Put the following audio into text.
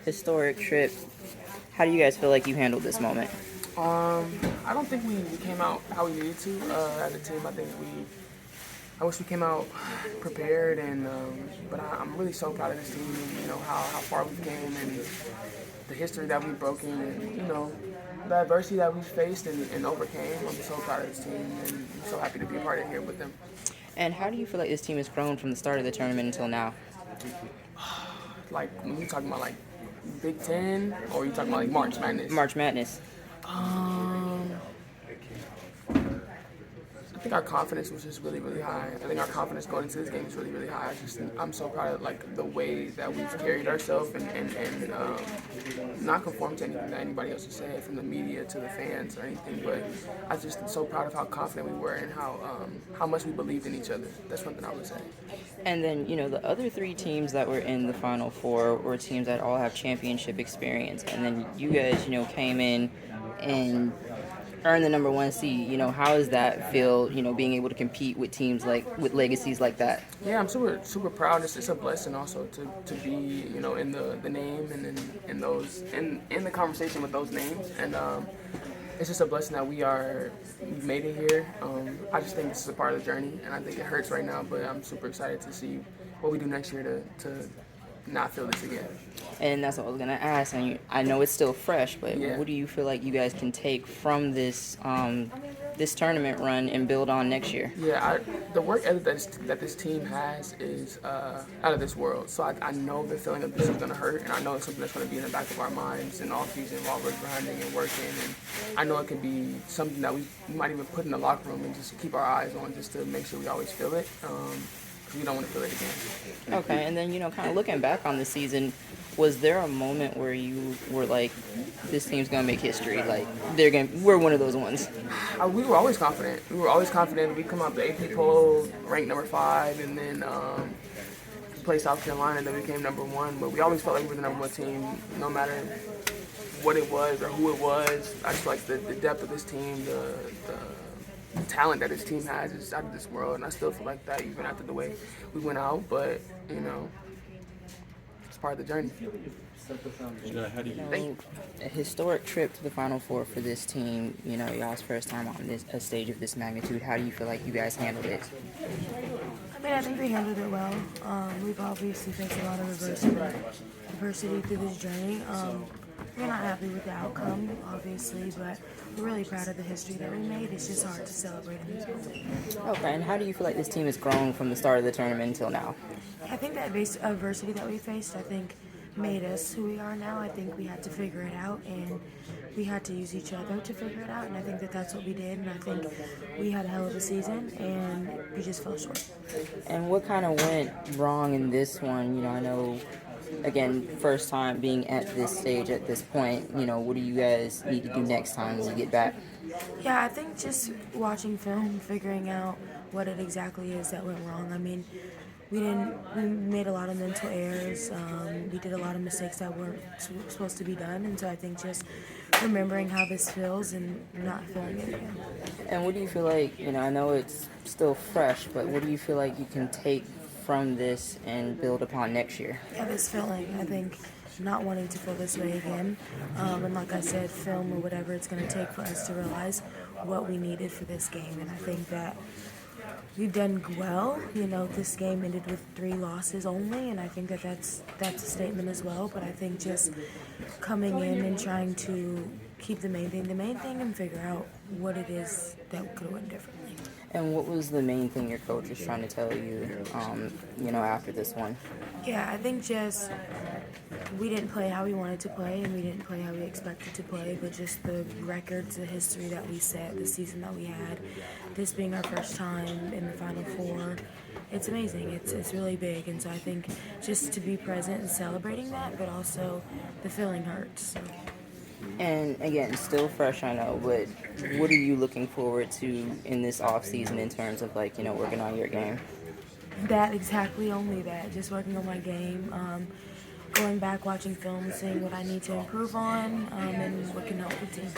historic trip. How do you guys feel like you handled this moment? I don't think we came out how we needed to as a team. I wish we came out prepared, but I'm really so proud of this team. How far we've came and the history that we've broken, and the adversity that we've faced and overcame. I'm so proud of this team, and I'm so happy to be a part of here with them. And how do you feel like this team has grown from the start of the tournament until now? Like when you talking about like Big Ten, or you talking about like March Madness? March Madness. Um, I think our confidence was just really, really high. I think our confidence going into this game is really, really high. I'm so proud of like the way that we've carried ourselves and not conform to anything that anybody else is saying, from the media to the fans or anything. But I just am so proud of how confident we were and how much we believed in each other. That's one thing I would say. And then, the other three teams that were in the Final Four were teams that all have championship experience. And then you guys, came in and earned the number one seed. How does that feel, being able to compete with teams with legacies like that? Yeah, I'm super, super proud. It's a blessing also to be, in the name and in the conversation with those names. And it's just a blessing that we've made it here. I just think this is a part of the journey, and I think it hurts right now, but I'm super excited to see what we do next year to not feel this again. And that's what I was gonna ask. And I know it's still fresh, but Yeah. what do you feel like you guys can take from this this tournament run and build on next year? Yeah, the work ethic that this team has is out of this world. So I know the feeling of this is going to hurt, and I know it's something that's going to be in the back of our minds in all season while we're grinding and working. And I know it can be something that we might even put in the locker room and just keep our eyes on, just to make sure we always feel it. We don't want to feel it again. Okay, and then kind of looking back on the season, was there a moment where you were like, "This team's gonna make history"? Like we're one of those ones. We were always confident. We come out the AP poll ranked number 5, and then played South Carolina, and then we became number 1. But we always felt like we were the number 1 team, no matter what it was or who it was. I just like the depth of this team, the talent that this team has is out of this world, and I still feel like that even after the way we went out. But it's part of the journey. A historic trip to the Final Four for this team. Y'all's first time on a stage of this magnitude. How do you feel like you guys handled it? I think we handled it well. We've obviously faced a lot of adversity through this journey. We're not happy with the outcome, obviously, but we're really proud of the history that we made. It's just hard to celebrate in this moment. Okay, and how do you feel like this team has grown from the start of the tournament until now? I think that adversity that we faced, made us who we are now. I think we had to figure it out, and we had to use each other to figure it out, and I think that that's what we did, and I think we had a hell of a season, and we just fell short. And what kind of went wrong in this one? I know, again, first time being at this stage at this point, what do you guys need to do next time when you get back? Yeah, I think just watching film, figuring out what it exactly is that went wrong. We made a lot of mental errors. We did a lot of mistakes that weren't supposed to be done, and so I think just remembering how this feels and not feeling it again. And what do you feel like, I know it's still fresh, but what do you feel like you can take from this and build upon next year? Yeah, this feeling, I think, not wanting to feel this way again. And like I said, film or whatever it's going to take for us to realize what we needed for this game. And I think that we've done well. This game ended with 3 losses only, and I think that that's a statement as well. But I think just coming in and trying to keep the main thing and figure out what it is that could have went differently. And what was the main thing your coach was trying to tell you, after this one? Yeah, I think just we didn't play how we wanted to play, and we didn't play how we expected to play, but just the records, the history that we set, the season that we had, this being our first time in the Final Four, it's amazing. It's really big, and so I think just to be present and celebrating that, but also the feeling hurts. So. And again, still fresh, I know, but what are you looking forward to in this off season in terms of working on your game? That exactly, only that. Just working on my game, going back, watching film, seeing what I need to improve on, and what can help the team.